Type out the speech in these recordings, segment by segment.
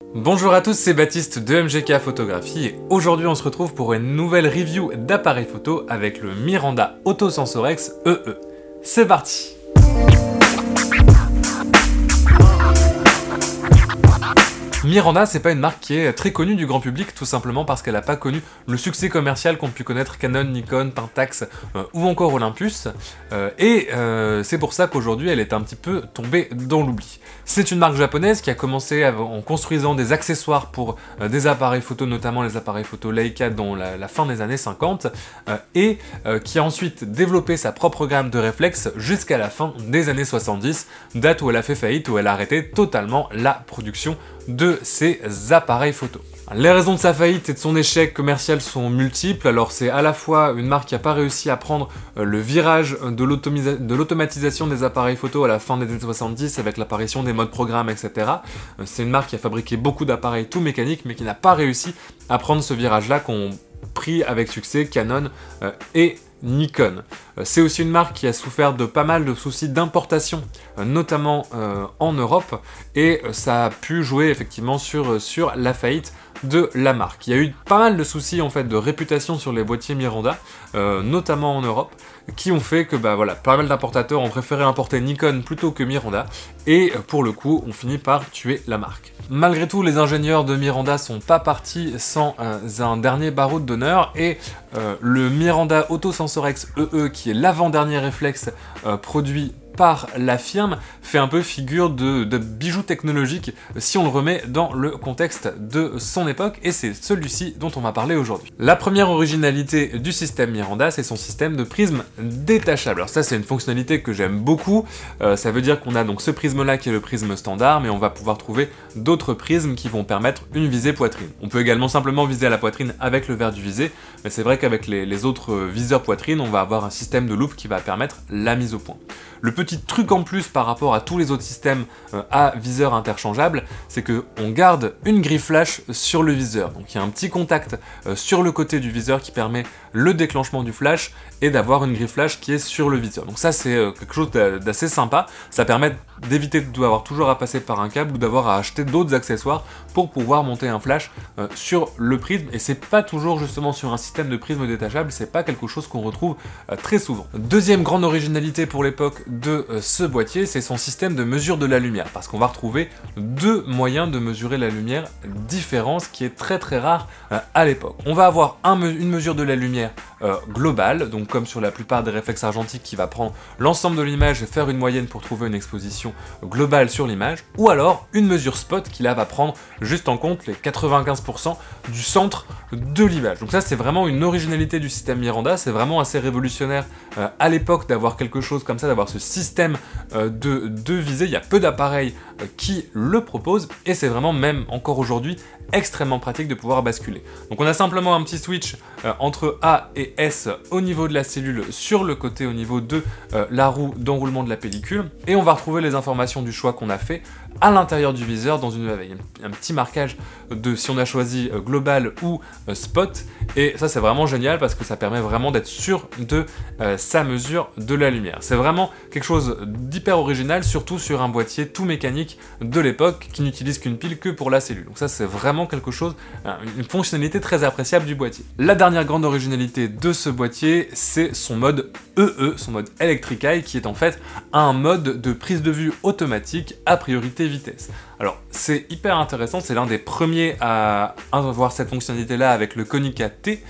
Bonjour à tous, c'est Baptiste de MGK Photographie et aujourd'hui on se retrouve pour une nouvelle review d'appareil photo avec le Miranda Autosensorex EE. C'est parti! Miranda, c'est pas une marque qui est très connue du grand public, tout simplement parce qu'elle n'a pas connu le succès commercial qu'ont pu connaître Canon, Nikon, Pentax ou encore Olympus, c'est pour ça qu'aujourd'hui elle est un petit peu tombée dans l'oubli. C'est une marque japonaise qui a commencé en construisant des accessoires pour des appareils photo, notamment les appareils photo Leica dans la fin des années 50, qui a ensuite développé sa propre gamme de réflexes jusqu'à la fin des années 70, date où elle a fait faillite, où elle a arrêté totalement la production de ces appareils photo. Les raisons de sa faillite et de son échec commercial sont multiples, alors c'est à la fois une marque qui n'a pas réussi à prendre le virage de l'automatisation des appareils photo à la fin des années 70 avec l'apparition des modes programme, etc. C'est une marque qui a fabriqué beaucoup d'appareils tout mécaniques mais qui n'a pas réussi à prendre ce virage-là qu'ont pris avec succès Canon et Nikon. C'est aussi une marque qui a souffert de pas mal de soucis d'importation, notamment en Europe, et ça a pu jouer effectivement sur la faillite de la marque. Il y a eu pas mal de soucis en fait de réputation sur les boîtiers Miranda, notamment en Europe, qui ont fait que pas mal d'importateurs ont préféré importer Nikon plutôt que Miranda, et pour le coup ont fini par tuer la marque. Malgré tout, les ingénieurs de Miranda sont pas partis sans un dernier baroud d'honneur, et le Miranda Autosensorex EE, qui est l'avant-dernier réflexe produit par la firme, fait un peu figure de bijou technologique si on le remet dans le contexte de son époque, et c'est celui-ci dont on va parler aujourd'hui. La première originalité du système Miranda, c'est son système de prisme détachable. Alors ça, c'est une fonctionnalité que j'aime beaucoup. Ça veut dire qu'on a donc ce prisme-là qui est le prisme standard, mais on va pouvoir trouver d'autres prismes qui vont permettre une visée poitrine. On peut également simplement viser à la poitrine avec le verre du visé, mais c'est vrai qu'avec les autres viseurs poitrine, on va avoir un système de loupe qui va permettre la mise au point. Le petit truc en plus par rapport à tous les autres systèmes à viseur interchangeable, c'est qu'on garde une grille flash sur le viseur. Donc il y a un petit contact sur le côté du viseur qui permet le déclenchement du flash et d'avoir une grille flash qui est sur le viseur. Donc ça c'est quelque chose d'assez sympa, ça permet d'éviter d'avoir toujours à passer par un câble ou d'avoir à acheter d'autres accessoires pour pouvoir monter un flash sur le prisme, et c'est pas toujours justement sur un système de prisme détachable, c'est pas quelque chose qu'on retrouve très souvent. Deuxième grande originalité pour l'époque de ce boîtier, c'est son système de mesure de la lumière, parce qu'on va retrouver deux moyens de mesurer la lumière différents, ce qui est très rare à l'époque. On va avoir une mesure de la lumière globale, donc comme sur la plupart des réflexes argentiques, qui va prendre l'ensemble de l'image et faire une moyenne pour trouver une exposition globale sur l'image, ou alors une mesure spot qui là va prendre juste en compte les 95% du centre de l'image. Donc ça c'est vraiment une originalité du système Miranda, c'est vraiment assez révolutionnaire à l'époque d'avoir quelque chose comme ça, d'avoir ce système de visée. Il y a peu d'appareils qui le proposent, et c'est vraiment même encore aujourd'hui extrêmement pratique de pouvoir basculer. Donc on a simplement un petit switch entre A et S au niveau de la cellule sur le côté au niveau de la roue d'enroulement de la pellicule, et on va retrouver les informations du choix qu'on a fait à l'intérieur du viseur dans avec un petit marquage de si on a choisi global ou spot, et ça c'est vraiment génial parce que ça permet vraiment d'être sûr de sa mesure de la lumière. C'est vraiment quelque chose d'hyper original, surtout sur un boîtier tout mécanique de l'époque qui n'utilise qu'une pile que pour la cellule. Donc ça c'est vraiment quelque chose, une fonctionnalité très appréciable du boîtier. La dernière grande originalité de ce boîtier, c'est son mode EE, son mode Electric Eye, qui est en fait un mode de prise de vue automatique à priorité vitesse. Alors c'est hyper intéressant, c'est l'un des premiers à avoir cette fonctionnalité là avec le Konica T,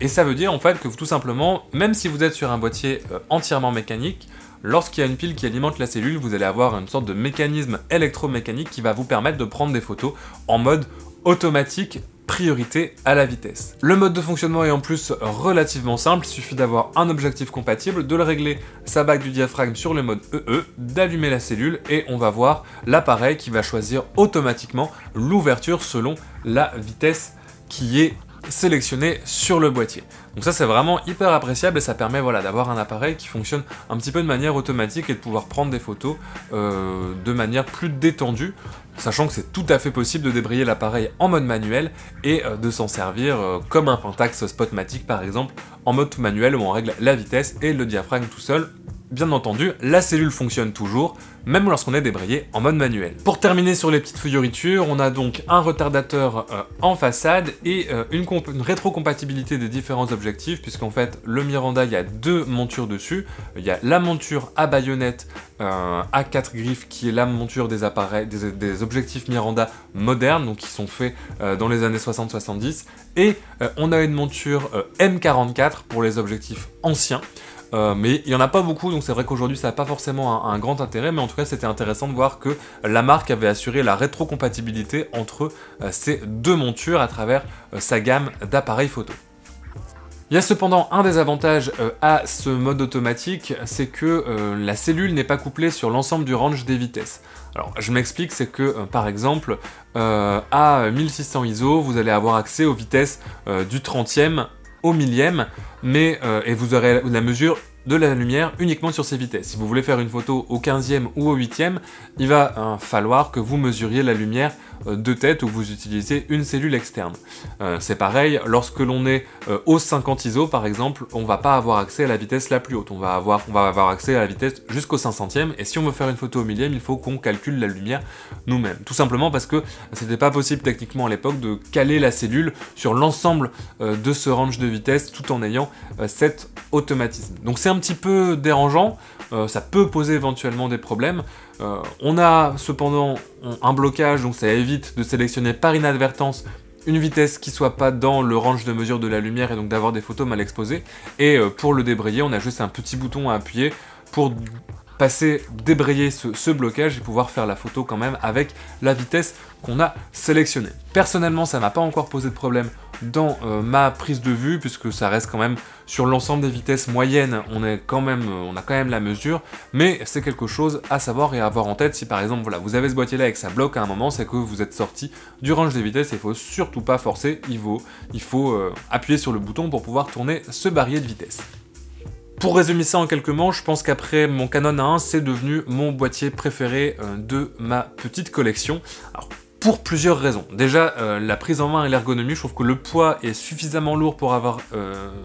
et ça veut dire en fait que tout simplement, même si vous êtes sur un boîtier entièrement mécanique, lorsqu'il y a une pile qui alimente la cellule, vous allez avoir une sorte de mécanisme électromécanique qui va vous permettre de prendre des photos en mode automatique, priorité à la vitesse. Le mode de fonctionnement est en plus relativement simple, il suffit d'avoir un objectif compatible, de le régler sa bague du diaphragme sur le mode EE, d'allumer la cellule, et on va voir l'appareil qui va choisir automatiquement l'ouverture selon la vitesse qui est sélectionnée sur le boîtier. Donc ça c'est vraiment hyper appréciable, et ça permet d'avoir un appareil qui fonctionne un petit peu de manière automatique et de pouvoir prendre des photos de manière plus détendue, sachant que c'est tout à fait possible de débrayer l'appareil en mode manuel et de s'en servir comme un Pentax Spotmatic par exemple, en mode tout manuel où on règle la vitesse et le diaphragme tout seul bien entendu, la cellule fonctionne toujours, même lorsqu'on est débrayé en mode manuel. Pour terminer sur les petites fioritures, on a donc un retardateur en façade et une rétrocompatibilité des différents objectifs, puisqu'en fait, le Miranda, il y a 2 montures dessus. Il y a la monture à baïonnette à 4 griffes, qui est la monture des appareils, des objectifs Miranda modernes, donc qui sont faits dans les années 60-70, et on a une monture M44 pour les objectifs anciens. Mais il n'y en a pas beaucoup, donc c'est vrai qu'aujourd'hui ça n'a pas forcément un grand intérêt, mais en tout cas c'était intéressant de voir que la marque avait assuré la rétrocompatibilité entre ces 2 montures à travers sa gamme d'appareils photo. Il y a cependant un désavantage à ce mode automatique, c'est que la cellule n'est pas couplée sur l'ensemble du range des vitesses. Alors je m'explique, c'est que par exemple à 1600 ISO, vous allez avoir accès aux vitesses du 30e au millième, mais et vous aurez la mesure de la lumière uniquement sur ces vitesses. Si vous voulez faire une photo au 15e ou au 8e, il va falloir que vous mesuriez la lumière de tête ou que vous utilisez une cellule externe. C'est pareil, lorsque l'on est au 50 ISO par exemple, on va pas avoir accès à la vitesse la plus haute, on va avoir accès à la vitesse jusqu'au 500e, et si on veut faire une photo au millième, il faut qu'on calcule la lumière nous-mêmes. Tout simplement parce que c'était pas possible techniquement à l'époque de caler la cellule sur l'ensemble de ce range de vitesse tout en ayant cet automatisme. Donc c'est un petit peu dérangeant, ça peut poser éventuellement des problèmes. On a cependant un blocage, donc ça évite de sélectionner par inadvertance une vitesse qui soit pas dans le range de mesure de la lumière et donc d'avoir des photos mal exposées. Et pour le débrayer, on a juste un petit bouton à appuyer pour débrayer ce blocage et pouvoir faire la photo quand même avec la vitesse qu'on a sélectionnée. Personnellement, ça m'a pas encore posé de problème dans ma prise de vue, puisque ça reste quand même sur l'ensemble des vitesses moyennes, on a quand même la mesure, mais c'est quelque chose à savoir et à avoir en tête. Si par exemple voilà, vous avez ce boîtier là et que ça bloque à un moment, c'est que vous êtes sorti du range des vitesses, et il faut surtout pas forcer, il faut appuyer sur le bouton pour pouvoir tourner ce barillet de vitesse. Pour résumer ça en quelques mots, je pense qu'après mon Canon A1, c'est devenu mon boîtier préféré de ma petite collection. Alors, pour plusieurs raisons. Déjà, la prise en main et l'ergonomie, je trouve que le poids est suffisamment lourd pour avoir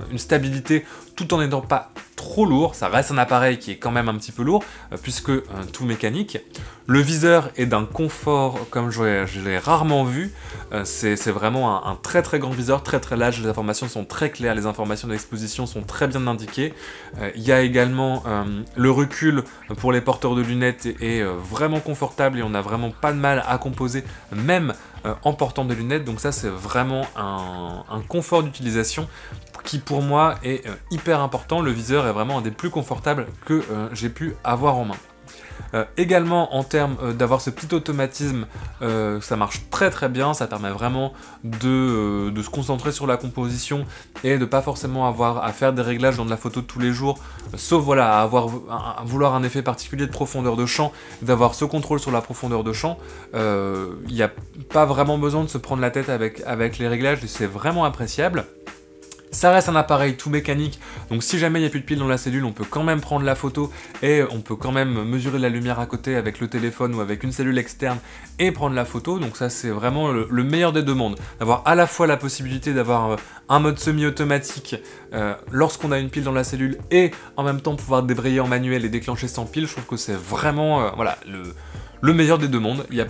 une stabilité tout en n'étant pas trop lourd. Ça reste un appareil qui est quand même un petit peu lourd, puisque tout mécanique. Le viseur est d'un confort comme je l'ai rarement vu. C'est vraiment un très très grand viseur, très très large, les informations sont très claires, les informations d'exposition sont très bien indiquées. Il y a également le recul pour les porteurs de lunettes est vraiment confortable et on n'a vraiment pas de mal à composer, même en portant des lunettes, donc ça c'est vraiment un confort d'utilisation qui pour moi est hyper important. Le viseur est vraiment un des plus confortables que j'ai pu avoir en main. Également en termes d'avoir ce petit automatisme, ça marche très très bien, ça permet vraiment de se concentrer sur la composition et de pas forcément avoir à faire des réglages dans de la photo de tous les jours, sauf voilà, à vouloir un effet particulier de profondeur de champ, d'avoir ce contrôle sur la profondeur de champ. Il n'y a pas vraiment besoin de se prendre la tête avec les réglages et c'est vraiment appréciable. Ça reste un appareil tout mécanique, donc si jamais il n'y a plus de pile dans la cellule, on peut quand même prendre la photo et on peut quand même mesurer la lumière à côté avec le téléphone ou avec une cellule externe et prendre la photo. Donc ça c'est vraiment le meilleur des deux mondes, d'avoir à la fois la possibilité d'avoir un mode semi-automatique lorsqu'on a une pile dans la cellule et en même temps pouvoir débrayer en manuel et déclencher sans pile. Je trouve que c'est vraiment voilà, le meilleur des deux mondes, il n'y a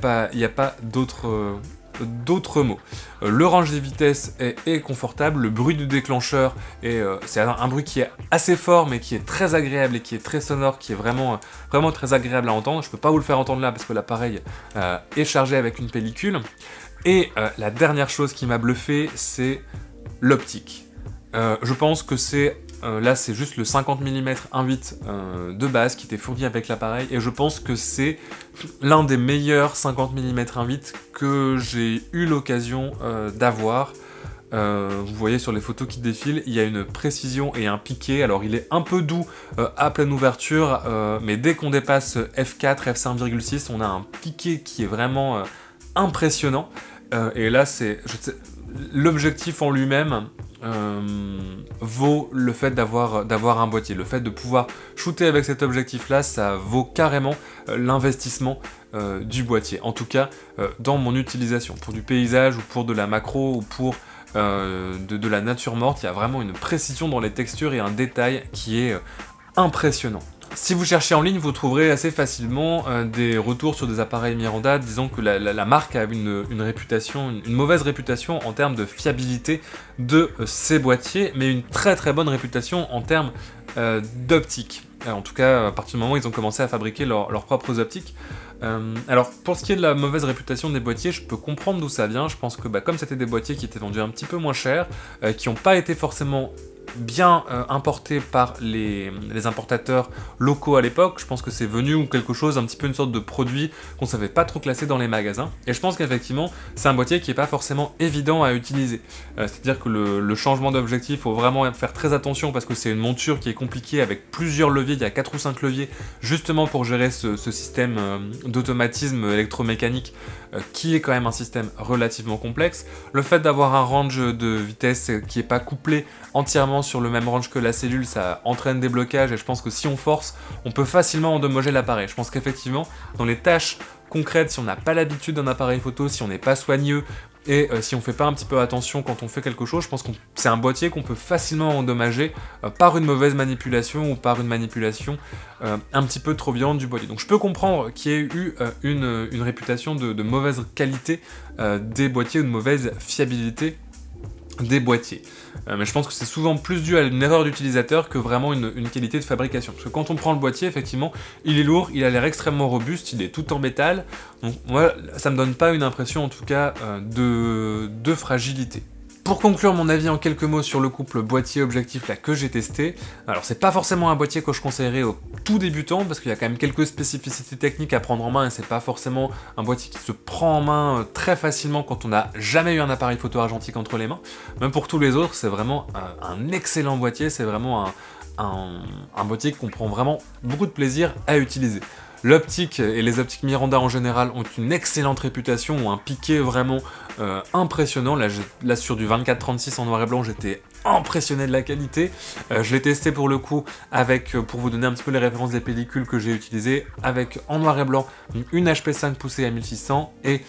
pas d'autres mots. Le range des vitesses est confortable, le bruit du déclencheur c'est un bruit qui est assez fort mais qui est très agréable et qui est très sonore, qui est vraiment très agréable à entendre. Je peux pas vous le faire entendre là parce que l'appareil est chargé avec une pellicule. Et la dernière chose qui m'a bluffé, c'est l'optique. Je pense que là c'est juste le 50 mm 1.8 de base qui était fourni avec l'appareil, et je pense que c'est l'un des meilleurs 50 mm 1.8 que j'ai eu l'occasion d'avoir. Vous voyez sur les photos qui défilent, il y a une précision et un piqué. Alors il est un peu doux à pleine ouverture, mais dès qu'on dépasse f4, f5,6, on a un piqué qui est vraiment impressionnant. Et là l'objectif en lui-même vaut le fait d'avoir un boîtier. Le fait de pouvoir shooter avec cet objectif là, ça vaut carrément l'investissement du boîtier. En tout cas dans mon utilisation, pour du paysage ou pour de la macro ou pour de la nature morte, il y a vraiment une précision dans les textures et un détail qui est impressionnant. Si vous cherchez en ligne, vous trouverez assez facilement des retours sur des appareils Miranda disant que la marque a une réputation, une mauvaise réputation en termes de fiabilité de ses boîtiers, mais une très très bonne réputation en termes d'optique. En tout cas, à partir du moment où ils ont commencé à fabriquer leurs propres optiques. Alors, pour ce qui est de la mauvaise réputation des boîtiers, je peux comprendre d'où ça vient. Je pense que comme c'était des boîtiers qui étaient vendus un petit peu moins cher, qui n'ont pas été forcément bien importé par les importateurs locaux à l'époque, je pense que c'est venu ou quelque chose, un petit peu une sorte de produit qu'on savait pas trop classer dans les magasins, et je pense qu'effectivement c'est un boîtier qui est pas forcément évident à utiliser, c'est-à-dire que le changement d'objectif, faut vraiment faire très attention parce que c'est une monture qui est compliquée avec plusieurs leviers, il y a 4 ou 5 leviers justement pour gérer ce système d'automatisme électromécanique qui est quand même un système relativement complexe. Le fait d'avoir un range de vitesse qui n'est pas couplé entièrement sur le même range que la cellule, ça entraîne des blocages et je pense que si on force, on peut facilement endommager l'appareil. Je pense qu'effectivement, dans les tâches concrètes, si on n'a pas l'habitude d'un appareil photo, si on n'est pas soigneux, et si on fait pas un petit peu attention quand on fait quelque chose, je pense que c'est un boîtier qu'on peut facilement endommager par une mauvaise manipulation ou par une manipulation un petit peu trop violente du boîtier. Donc je peux comprendre qu'il y ait eu une réputation de mauvaise qualité des boîtiers ou de mauvaise fiabilité des boîtiers. Mais je pense que c'est souvent plus dû à une erreur d'utilisateur que vraiment une qualité de fabrication. Parce que quand on prend le boîtier, effectivement, il est lourd, il a l'air extrêmement robuste, il est tout en métal. Donc moi, ça me donne pas une impression en tout cas de fragilité. Pour conclure mon avis en quelques mots sur le couple boîtier-objectif là que j'ai testé, alors c'est pas forcément un boîtier que je conseillerais aux tout débutants parce qu'il y a quand même quelques spécificités techniques à prendre en main et c'est pas forcément un boîtier qui se prend en main très facilement quand on n'a jamais eu un appareil photo argentique entre les mains. Même pour tous les autres, c'est vraiment un excellent boîtier, c'est vraiment un boîtier qu'on prend vraiment beaucoup de plaisir à utiliser. L'optique et les optiques Miranda en général ont une excellente réputation, ont un piqué vraiment impressionnant. Là sur du 24-36 en noir et blanc, j'étais impressionné de la qualité. Je l'ai testé pour le coup avec, pour vous donner un petit peu les références des pellicules que j'ai utilisées, avec en noir et blanc une HP 5 poussée à 1600 et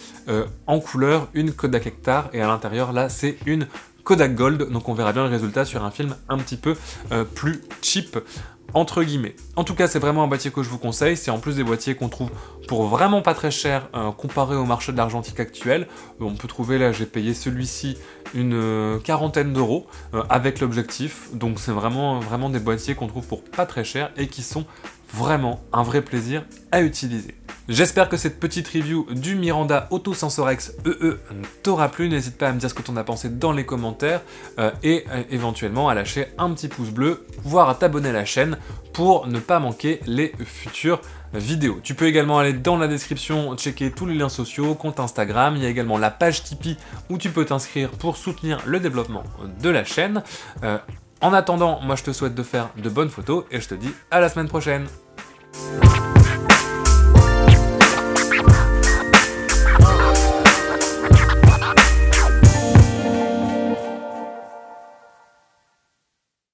en couleur une Kodak Hectar et à l'intérieur là c'est une Kodak Gold, donc on verra bien le résultat sur un film un petit peu plus cheap entre guillemets. En tout cas, c'est vraiment un boîtier que je vous conseille, c'est en plus des boîtiers qu'on trouve pour vraiment pas très cher comparé au marché de l'argentique actuel. On peut trouver, là j'ai payé celui-ci une quarantaine d'euros avec l'objectif, donc c'est vraiment des boîtiers qu'on trouve pour pas très cher et qui sont vraiment un vrai plaisir à utiliser. J'espère que cette petite review du Miranda Autosensorex EE t'aura plu, n'hésite pas à me dire ce que t'en as pensé dans les commentaires et éventuellement à lâcher un petit pouce bleu, voire à t'abonner à la chaîne pour ne pas manquer les futures vidéos. Tu peux également aller dans la description, checker tous les liens sociaux, compte Instagram, il y a également la page Tipeee où tu peux t'inscrire pour soutenir le développement de la chaîne. En attendant, moi je te souhaite de faire de bonnes photos et je te dis à la semaine prochaine.